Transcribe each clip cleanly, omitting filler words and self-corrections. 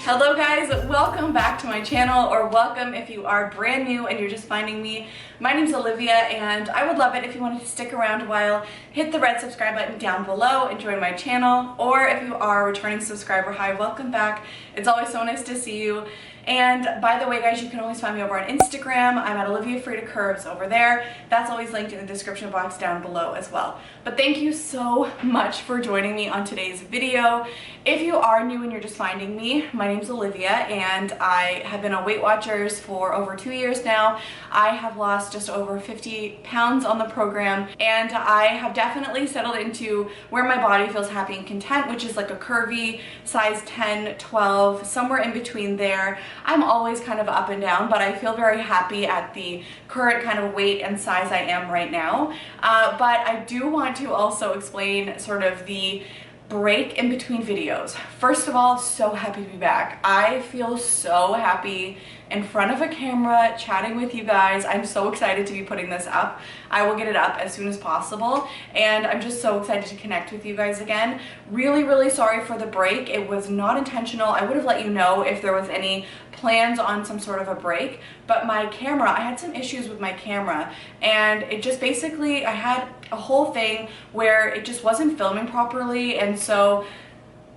Hello guys, welcome back to my channel, or welcome if you are brand new and you're just finding me. My name's Olivia and I would love it if you wanted to stick around a while, hit the red subscribe button down below and join my channel, or if you are a returning subscriber, hi, welcome back. It's always so nice to see you. And by the way guys, you can always find me over on Instagram. I'm at OliviaFredaCurves over there. That's always linked in the description box down below as well. But thank you so much for joining me on today's video. If you are new and you're just finding me, my name's Olivia and I have been on Weight Watchers for over 2 years now. I have lost just over 50 pounds on the program and I have definitely settled into where my body feels happy and content, which is like a curvy size 10, 12, somewhere in between there. I'm always kind of up and down, but I feel very happy at the current kind of weight and size I am right now. But I do want to also explain sort of the break in between videos. First of all, so happy to be back. I feel so happy in front of a camera chatting with you guys. I'm so excited to be putting this up. I will get it up as soon as possible and I'm just so excited to connect with you guys again. Really sorry for the break. It was not intentional. I would have let you know if there was any plans on some sort of a break, but my camera, I had some issues with my camera and it just basically, I had a whole thing where it just wasn't filming properly, and so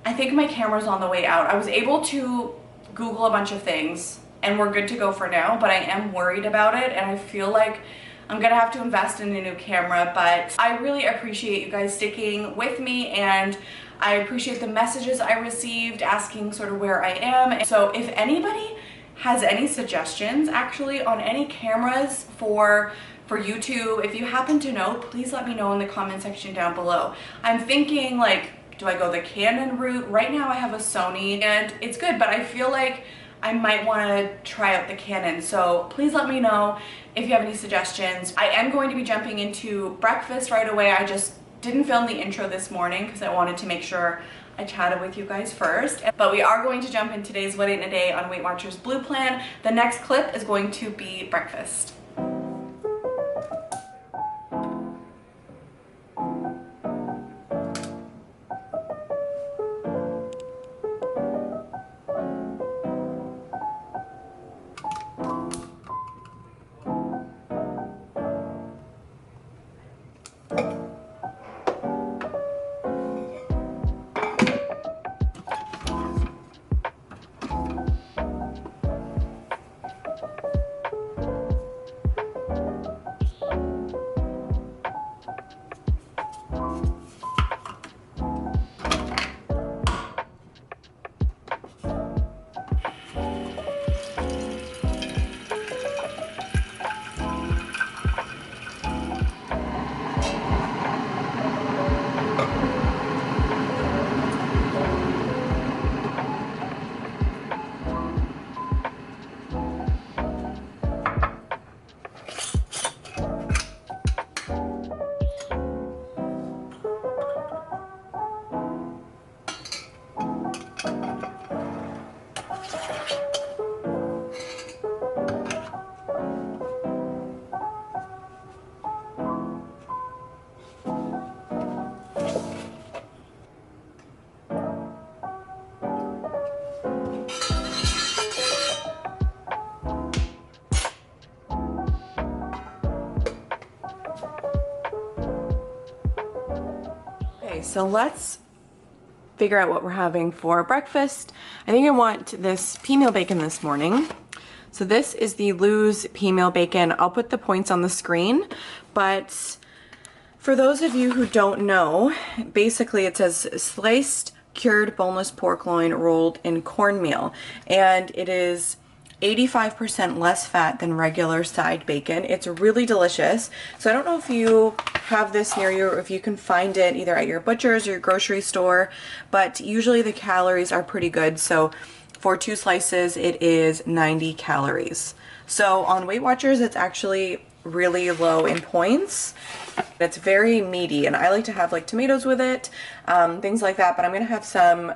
I think my camera's on the way out. I was able to Google a bunch of things and we're good to go for now, but I am worried about it and I feel like I'm gonna have to invest in a new camera. But I really appreciate you guys sticking with me and I appreciate the messages I received asking sort of where I am. So if anybody has any suggestions actually on any cameras for YouTube, if you happen to know, please let me know in the comment section down below. I'm thinking like, do I go the Canon route? Right now I have a Sony and it's good, but I feel like I might want to try out the Canon, so please let me know if you have any suggestions. I am going to be jumping into breakfast right away. I just didn't film the intro this morning because I wanted to make sure I chatted with you guys first. But we are going to jump in today's What Ate in a Day on Weight Watchers Blue Plan. The next clip is going to be breakfast. So let's figure out what we're having for breakfast. I think I want this pea meal bacon this morning. So this is the Lou's pea meal bacon. I'll put the points on the screen, but for those of you who don't know, basically it says sliced cured boneless pork loin rolled in cornmeal, and it is 85% less fat than regular side bacon. It's really delicious. So I don't know if you have this near you or if you can find it either at your butcher's or your grocery store, but usually the calories are pretty good. So for 2 slices, it is 90 calories. So on Weight Watchers, it's actually really low in points. It's very meaty and I like to have like tomatoes with it, things like that, but I'm gonna have some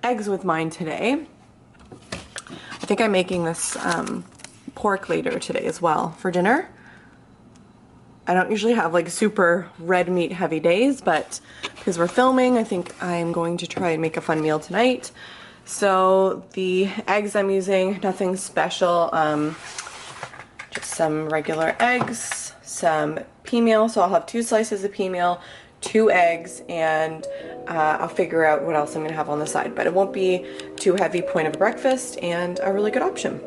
eggs with mine today. I think I'm making this pork later today as well for dinner. I don't usually have like super red meat heavy days, but because we're filming, I think I'm going to try and make a fun meal tonight. So the eggs I'm using, nothing special, just some regular eggs, some pea meal. So I'll have 2 slices of pea meal, 2 eggs, and I'll figure out what else I'm gonna have on the side. But it won't be too heavy point of breakfast and a really good option.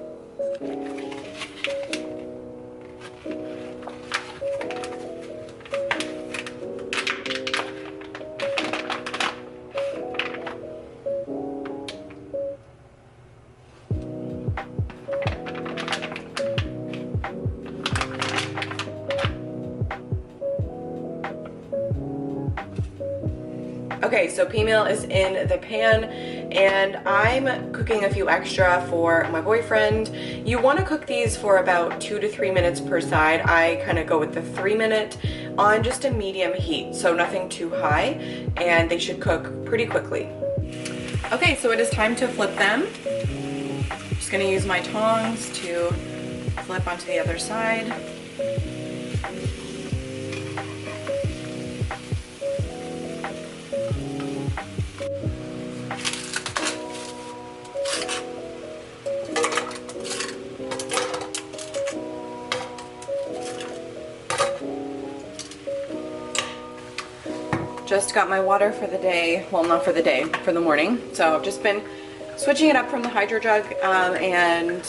Okay, so pea meal is in the pan, and I'm cooking a few extra for my boyfriend. You want to cook these for about 2 to 3 minutes per side. I kind of go with the 3-minute on just a medium heat, so nothing too high, and they should cook pretty quickly. Okay, so it is time to flip them. Just gonna use my tongs to flip onto the other side. Just got my water for the day, well, not for the day, for the morning. So I've just been switching it up from the hydro jug and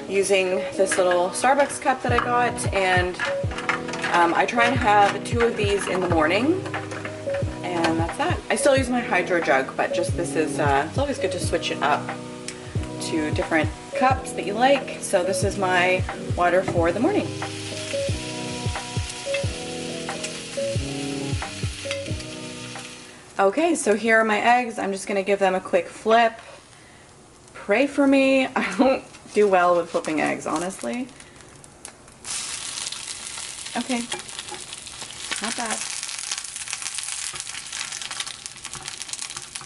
using this little Starbucks cup that I got, and I try and have 2 of these in the morning, and that's that. I still use my hydro jug, but just this is, it's always good to switch it up to different cups that you like. So this is my water for the morning. Okay, so here are my eggs. I'm just gonna give them a quick flip. Pray for me. I don't do well with flipping eggs, honestly. Okay, not bad.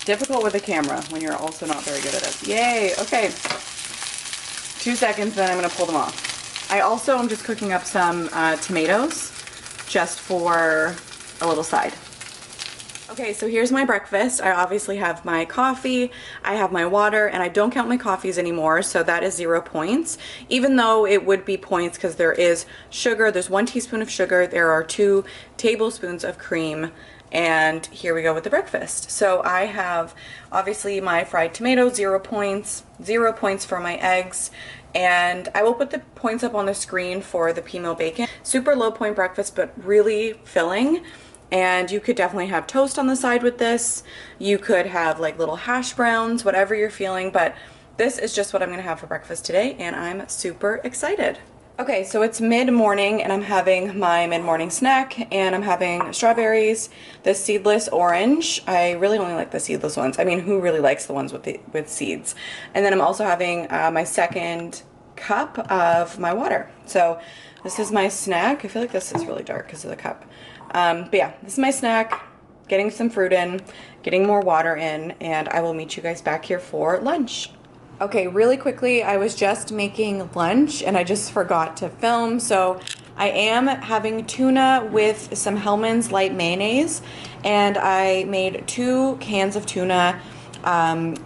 Difficult with a camera when you're also not very good at it. Yay, okay. 2 seconds, then I'm gonna pull them off. I also am just cooking up some tomatoes just for a little side. Okay, so here's my breakfast. I obviously have my coffee, I have my water, and I don't count my coffees anymore, so that is 0 points. Even though it would be points because there is sugar, there's 1 teaspoon of sugar, there are 2 tablespoons of cream, and here we go with the breakfast. So I have obviously my fried tomato, 0 points, 0 points for my eggs, and I will put the points up on the screen for the pea meal bacon. Super low point breakfast, but really filling. And you could definitely have toast on the side with this. You could have like little hash browns, whatever you're feeling, but this is just what I'm gonna have for breakfast today, and I'm super excited. Okay, so it's mid-morning and I'm having my mid-morning snack, and I'm having strawberries, the seedless orange. I really only like the seedless ones. I mean, who really likes the ones with seeds? And then I'm also having my second cup of my water. So this is my snack. I feel like this is really dark because of the cup. But yeah, this is my snack, getting some fruit in, getting more water in, and I will meet you guys back here for lunch. Okay, really quickly, I was just making lunch and I just forgot to film, so I am having tuna with some Hellmann's light mayonnaise, and I made 2 cans of tuna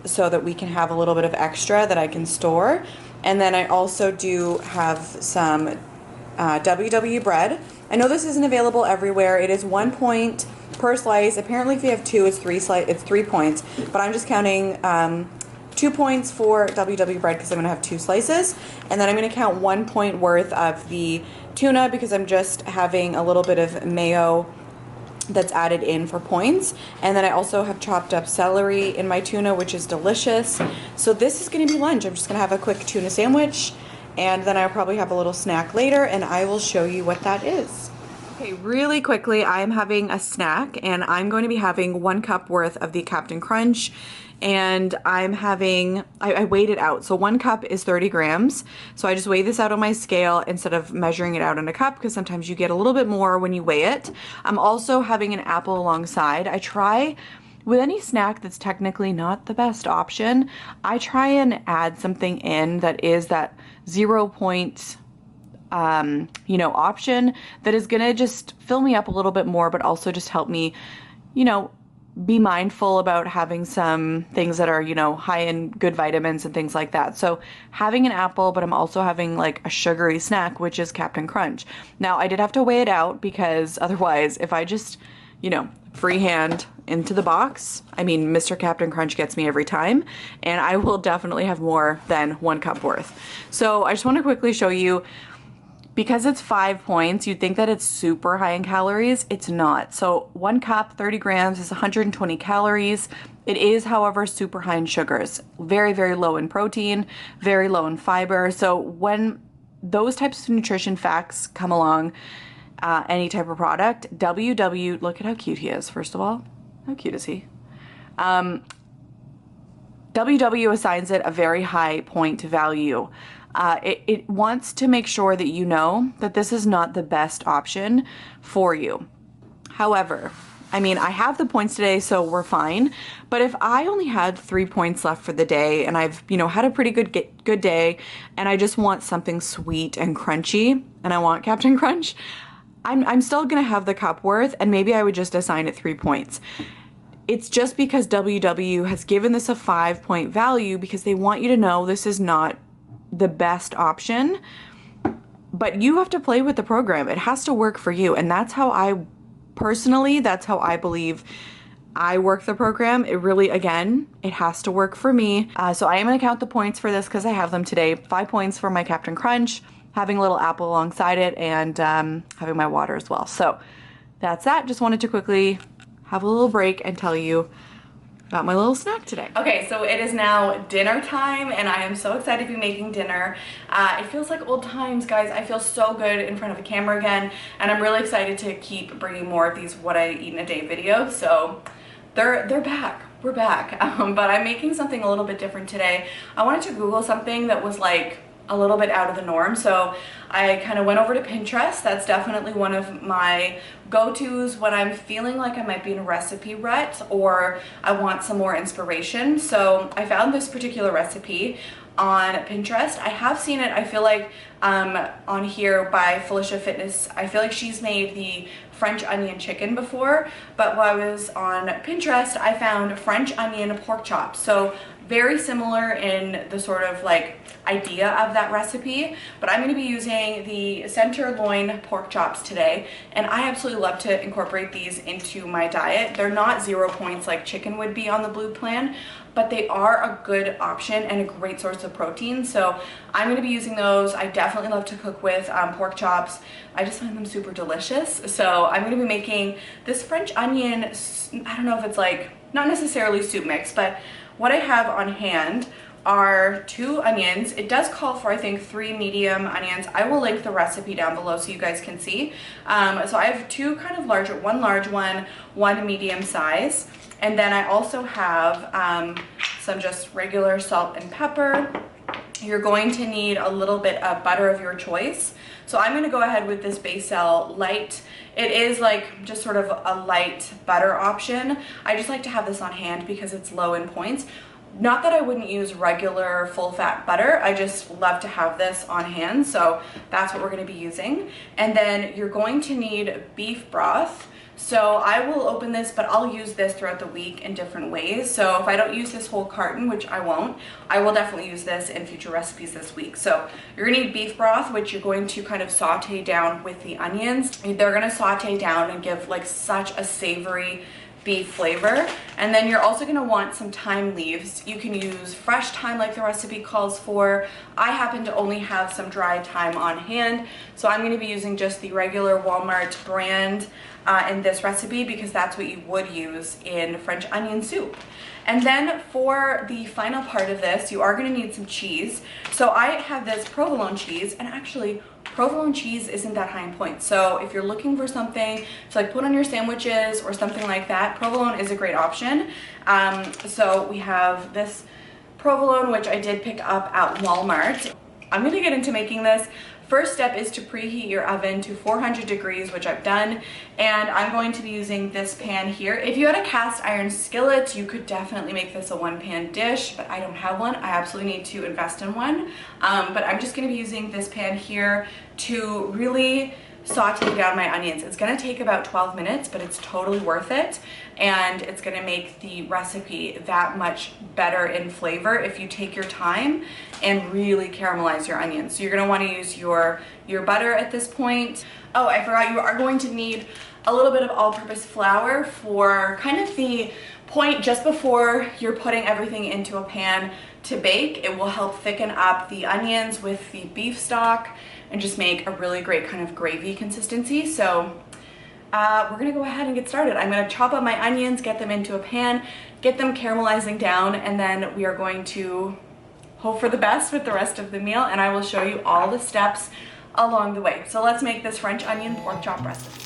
so that we can have a little bit of extra that I can store. And then I also do have some WW bread. I know this isn't available everywhere. It is 1 point per slice. Apparently if you have 2, it's 3 points, but I'm just counting 2 points for WW bread because I'm gonna have 2 slices, and then I'm gonna count 1 point worth of the tuna because I'm just having a little bit of mayo that's added in for points. And then I also have chopped up celery in my tuna, which is delicious. So this is gonna be lunch. I'm just gonna have a quick tuna sandwich, and then I'll probably have a little snack later, and I will show you what that is. Okay, really quickly, I'm having a snack, and I'm going to be having 1 cup worth of the Captain Crunch, and I'm having, I weighed it out. So 1 cup is 30 grams. So I just weigh this out on my scale instead of measuring it out in a cup, because sometimes you get a little bit more when you weigh it. I'm also having an apple alongside. I try, with any snack that's technically not the best option, I try and add something in that is that 0 point you know, option that is gonna just fill me up a little bit more, but also just help me, you know, be mindful about having some things that are, you know, high in good vitamins and things like that. So having an apple, but I'm also having like a sugary snack, which is Captain Crunch. Now I did have to weigh it out because otherwise if I just, you know, freehand into the box, I mean, Mr. Captain Crunch gets me every time, and I will definitely have more than 1 cup worth. So I just want to quickly show you, because it's 5 points, you'd think that it's super high in calories. It's not. So 1 cup, 30 grams is 120 calories. It is, however, super high in sugars. Very, very low in protein, very low in fiber. So when those types of nutrition facts come along, any type of product, look at how cute he is, first of all. How cute is he? WW assigns it a very high point value. It wants to make sure that you know that this is not the best option for you. However, I mean, I have the points today, so we're fine. But if I only had 3 points left for the day and I've, you know, had a pretty good day and I just want something sweet and crunchy and I want Captain Crunch, I'm still gonna have the cup worth, and maybe I would just assign it 3 points. It's just because WW has given this a 5-point value because they want you to know this is not the best option, but you have to play with the program. It has to work for you, and that's how I personally, that's how I believe I work the program. It really, again, it has to work for me. So I am gonna count the points for this because I have them today. 5 points for my Captain Crunch, having a little apple alongside it, and having my water as well. So that's that. Just wanted to quickly have a little break and tell you about my little snack today. Okay, so it is now dinner time, and I am so excited to be making dinner. It feels like old times, guys. I feel so good in front of a camera again, and I'm really excited to keep bringing more of these what I eat in a day videos. So they're back. We're back. But I'm making something a little bit different today. I wanted to Google something that was like a little bit out of the norm, so I kind of went over to Pinterest. That's definitely one of my go-tos when I'm feeling like I might be in a recipe rut or I want some more inspiration. So I found this particular recipe on Pinterest. I have seen it, I feel like, on here by Felicia Fitness. I feel like she's made the French onion chicken before, but while I was on Pinterest, I found French onion pork chops. So very similar in the sort of like idea of that recipe, but I'm going to be using the center loin pork chops today, and I absolutely love to incorporate these into my diet. They're not 0 points like chicken would be on the blue plan, but they are a good option and a great source of protein. So I'm going to be using those. I definitely love to cook with pork chops. I just find them super delicious. So I'm going to be making this French onion, I don't know if it's like, not necessarily soup mix, but what I have on hand are 2 onions. It does call for, I think, 3 medium onions. I will link the recipe down below so you guys can see. So I have 2 kind of larger, 1 large one, 1 medium size. And then I also have some just regular salt and pepper. You're going to need a little bit of butter of your choice. So I'm going to go ahead with this Basil Light. It is like just sort of a light butter option. I just like to have this on hand because it's low in points. Not that I wouldn't use regular full fat butter, I just love to have this on hand, so that's what we're going to be using. And then you're going to need beef broth. So I will open this, but I'll use this throughout the week in different ways. So if I don't use this whole carton, which I won't, I will definitely use this in future recipes this week. So you're gonna need beef broth, which you're going to kind of saute down with the onions. They're gonna saute down and give like such a savory beef flavor. And then you're also going to want some thyme leaves. You can use fresh thyme like the recipe calls for. I happen to only have some dry thyme on hand, so I'm going to be using just the regular Walmart brand in this recipe because that's what you would use in French onion soup. And then for the final part of this, you are going to need some cheese. So I have this provolone cheese, and actually provolone cheese isn't that high in points. So if you're looking for something to like put on your sandwiches or something like that, provolone is a great option. So we have this provolone, which I did pick up at Walmart. I'm going to get into making this First step is to preheat your oven to 400 degrees, which I've done, and I'm going to be using this pan here. If you had a cast iron skillet, you could definitely make this a one-pan dish, but I don't have one. I absolutely need to invest in one, but I'm just going to be using this pan here to really saute down my onions. It's going to take about 12 minutes, but it's totally worth it, and it's going to make the recipe that much better in flavor if you take your time and really caramelize your onions. So you're going to want to use your butter at this point. Oh, I forgot, you are going to need a little bit of all-purpose flour for kind of the point just before you're putting everything into a pan to bake. It will help thicken up the onions with the beef stock and just make a really great kind of gravy consistency. So we're gonna go ahead and get started. I'm gonna chop up my onions, get them into a pan, get them caramelizing down, and then we are going to hope for the best with the rest of the meal, and I will show you all the steps along the way. So let's make this French onion pork chop recipe.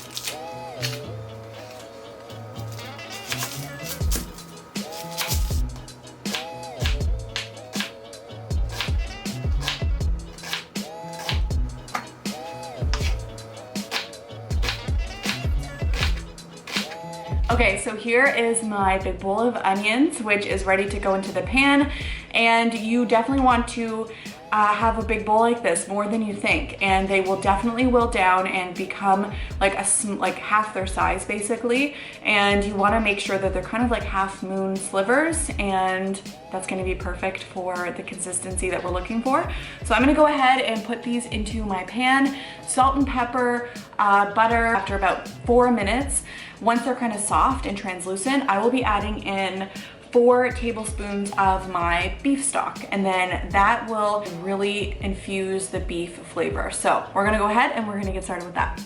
Okay, so here is my big bowl of onions, which is ready to go into the pan, and you definitely want to have a big bowl like this, more than you think, and they will definitely wilt down and become like half their size basically, and you want to make sure that they're kind of like half moon slivers, and that's going to be perfect for the consistency that we're looking for. So I'm going to go ahead and put these into my pan, salt and pepper, butter. After about 4 minutes, once they're kind of soft and translucent, I will be adding in 4 tablespoons of my beef stock, and then that will really infuse the beef flavor. So we're gonna go ahead and we're gonna get started with that.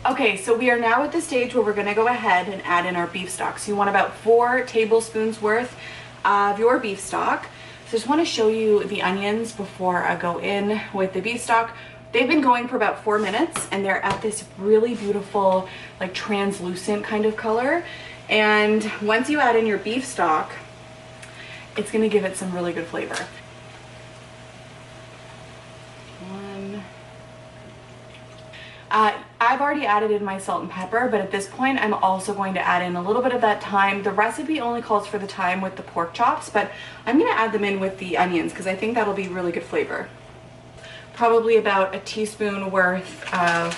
Okay, so we are now at the stage where we're gonna go ahead and add in our beef stock. So you want about 4 tablespoons worth of your beef stock. So I just wanna show you the onions before I go in with the beef stock. They've been going for about 4 minutes, and they're at this really beautiful, like translucent kind of color. And once you add in your beef stock, it's gonna give it some really good flavor. I've already added in my salt and pepper, but at this point I'm also going to add in a little bit of that thyme. The recipe only calls for the thyme with the pork chops, but I'm gonna add them in with the onions because I think that'll be really good flavor. Probably about a teaspoon worth of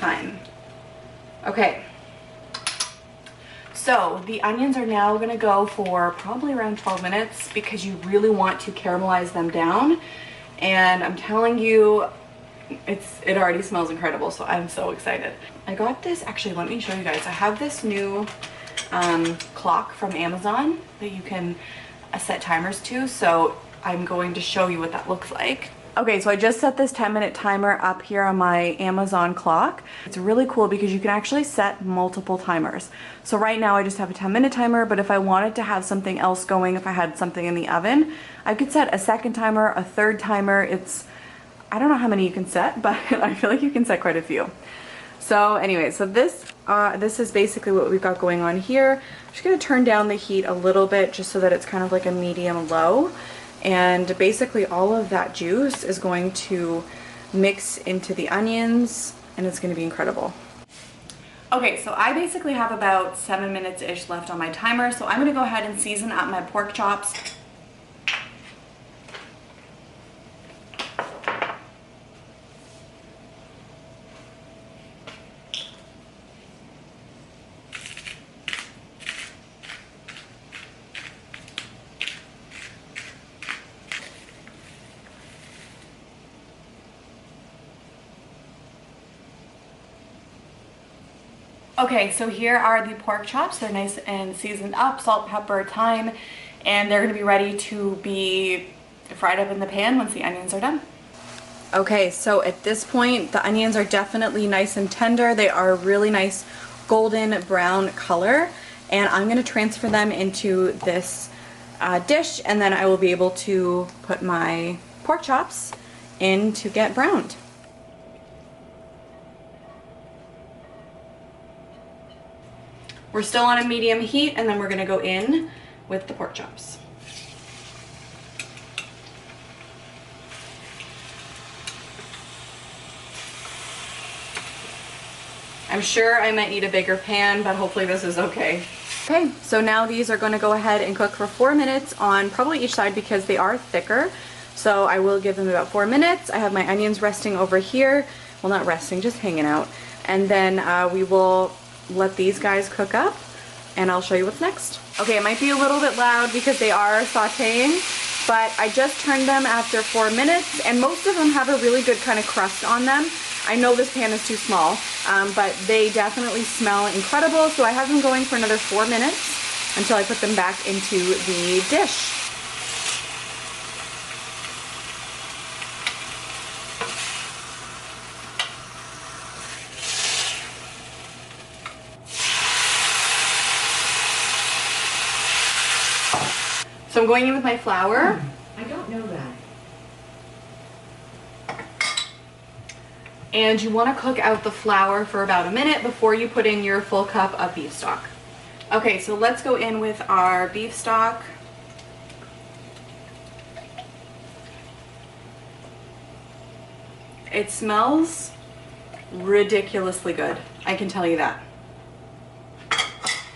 thyme. Okay, so the onions are now gonna go for probably around 12 minutes because you really want to caramelize them down, and I'm telling you, it already smells incredible, so I'm so excited. I got this, actually let me show you guys. I have this new clock from Amazon that you can set timers to, so I'm going to show you what that looks like. Okay, so I just set this 10-minute timer up here on my Amazon clock. It's really cool because you can actually set multiple timers. So right now I just have a 10-minute timer, but if I wanted to have something else going, if I had something in the oven, I could set a second timer, a third timer. I don't know how many you can set, but I feel like you can set quite a few. So anyway, so this is basically what we've got going on here. I'm just gonna turn down the heat a little bit just so that it's kind of like a medium low. And basically all of that juice is going to mix into the onions, and it's gonna be incredible. Okay, so I basically have about 7 minutes-ish left on my timer, so I'm gonna go ahead and season up my pork chops. Okay, so here are the pork chops. They're nice and seasoned up, salt, pepper, thyme, and they're gonna be ready to be fried up in the pan once the onions are done. Okay, so at this point, the onions are definitely nice and tender. They are a really nice golden brown color, and I'm gonna transfer them into this dish, and then I will be able to put my pork chops in to get browned. We're still on a medium heat, and then we're gonna go in with the pork chops. I'm sure I might need a bigger pan, but hopefully this is okay. Okay, so now these are gonna go ahead and cook for 4 minutes on probably each side because they are thicker. So I will give them about 4 minutes. I have my onions resting over here. Well, not resting, just hanging out. And then we will let these guys cook up and I'll show you what's next. Okay, it might be a little bit loud because they are sauteing, but I just turned them after 4 minutes and most of them have a really good kind of crust on them. I know this pan is too small, but they definitely smell incredible. So I have them going for another 4 minutes until I put them back into the dish. So I'm going in with my flour. I don't know that. And you want to cook out the flour for about a minute before you put in your full cup of beef stock. Okay, so let's go in with our beef stock. It smells ridiculously good, I can tell you that.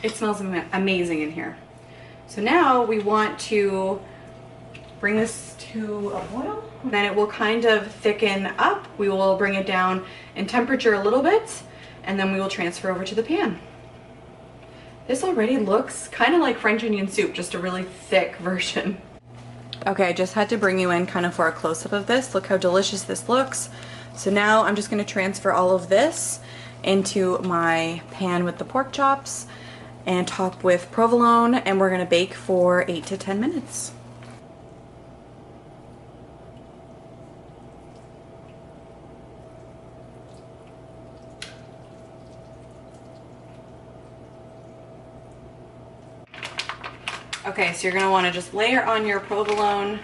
It smells amazing in here. So now we want to bring this to a boil. Then it will kind of thicken up. We will bring it down in temperature a little bit, and then we will transfer over to the pan. This already looks kind of like French onion soup, just a really thick version. Okay, I just had to bring you in kind of for a close-up of this. Look how delicious this looks. So now I'm just gonna transfer all of this into my pan with the pork chops and top with provolone, and we're gonna bake for 8 to 10 minutes. Okay, so you're gonna wanna just layer on your provolone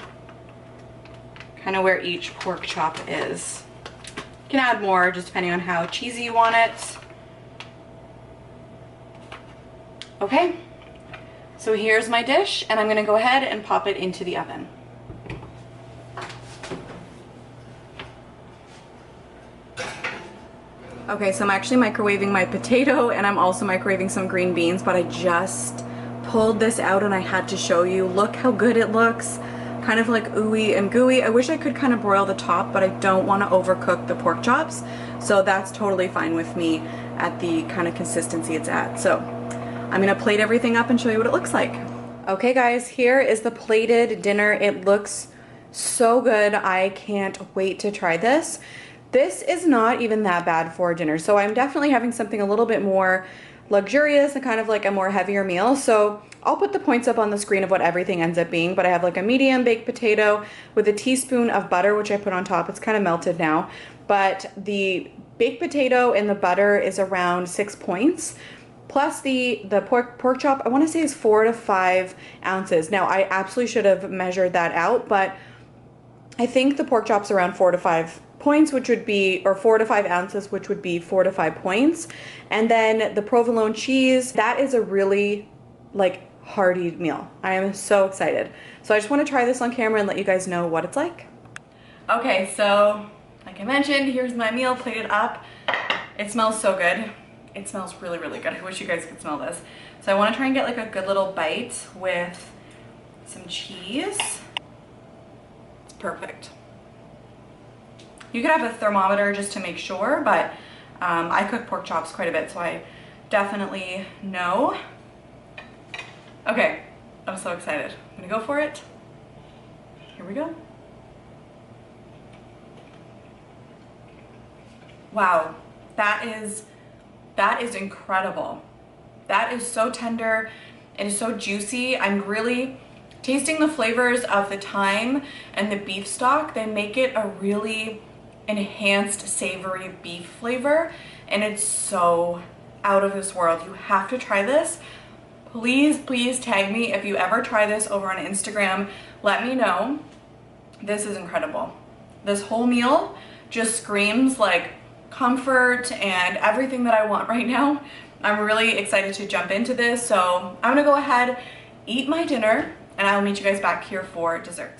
kind of where each pork chop is. You can add more just depending on how cheesy you want it. Okay, so here's my dish and I'm gonna go ahead and pop it into the oven. Okay, so I'm actually microwaving my potato and I'm also microwaving some green beans, but I just pulled this out and I had to show you. Look how good it looks. Kind of like ooey and gooey. I wish I could kind of broil the top, but I don't want to overcook the pork chops. So that's totally fine with me at the kind of consistency it's at. So I'm gonna plate everything up and show you what it looks like. Okay guys, here is the plated dinner. It looks so good. I can't wait to try this. This is not even that bad for dinner. So I'm definitely having something a little bit more luxurious and kind of like a more heavier meal. So I'll put the points up on the screen of what everything ends up being, but I have like a medium baked potato with a teaspoon of butter, which I put on top. It's kind of melted now, but the baked potato and the butter is around 6 points. Plus the pork chop, I want to say is 4 to 5 ounces. Now I absolutely should have measured that out, but I think the pork chop's around 4 to 5 points, which would be, or 4 to 5 ounces, which would be 4 to 5 points. And then the provolone cheese, that is a really like hearty meal. I am so excited. So I just want to try this on camera and let you guys know what it's like. Okay, so like I mentioned, here's my meal plated up. It smells so good. It smells really, really good. I wish you guys could smell this. So I want to try and get like a good little bite with some cheese. It's perfect. You could have a thermometer just to make sure, but I cook pork chops quite a bit, so I definitely know. Okay, I'm so excited. I'm gonna go for it. Here we go. Wow, that is incredible. That is so tender. It is so juicy. I'm really tasting the flavors of the thyme and the beef stock. They make it a really enhanced savory beef flavor, and it's so out of this world. You have to try this. Please, please tag me if you ever try this over on Instagram. Let me know. This is incredible. This whole meal just screams like comfort and everything that I want right now. I'm really excited to jump into this. So I'm gonna go ahead, eat my dinner, and I will meet you guys back here for dessert.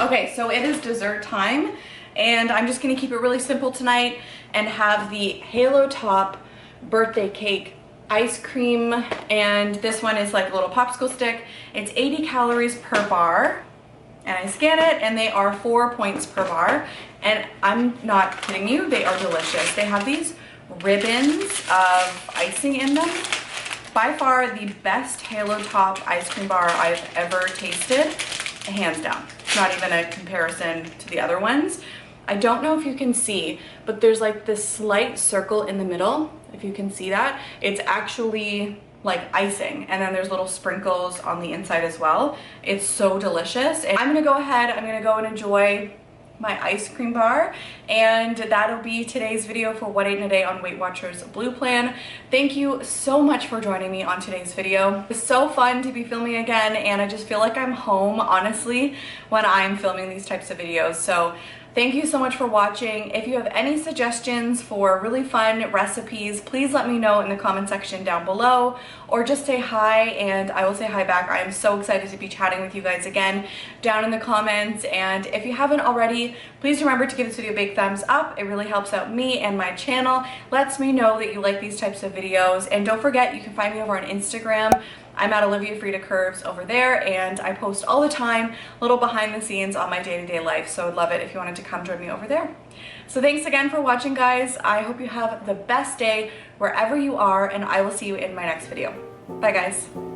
Okay, so it is dessert time, and I'm just gonna keep it really simple tonight and have the Halo Top birthday cake ice cream, and this one is like a little popsicle stick. It's 80 calories per bar, and I scan it, and they are 4 points per bar, and I'm not kidding you, they are delicious. They have these ribbons of icing in them. By far the best Halo Top ice cream bar I've ever tasted, hands down. Not even a comparison to the other ones. I don't know if you can see, but there's like this slight circle in the middle. If you can see that, it's actually like icing, and then there's little sprinkles on the inside as well. It's so delicious. And I'm gonna go ahead, I'm gonna go and enjoy my ice cream bar, and that'll be today's video for What Ate in a Day on Weight Watchers Blue Plan. Thank you so much for joining me on today's video. It's so fun to be filming again, and I just feel like I'm home, honestly, when I'm filming these types of videos. So thank you so much for watching. If you have any suggestions for really fun recipes, please let me know in the comment section down below, or just say hi and I will say hi back. I am so excited to be chatting with you guys again down in the comments. And if you haven't already, please remember to give this video a big thumbs up. It really helps out me and my channel, lets me know that you like these types of videos. And don't forget, you can find me over on Instagram. I'm at OliviaFredaCurves over there, and I post all the time, little behind the scenes on my day-to-day life, so I'd love it if you wanted to come join me over there. So thanks again for watching, guys. I hope you have the best day wherever you are, and I will see you in my next video. Bye, guys.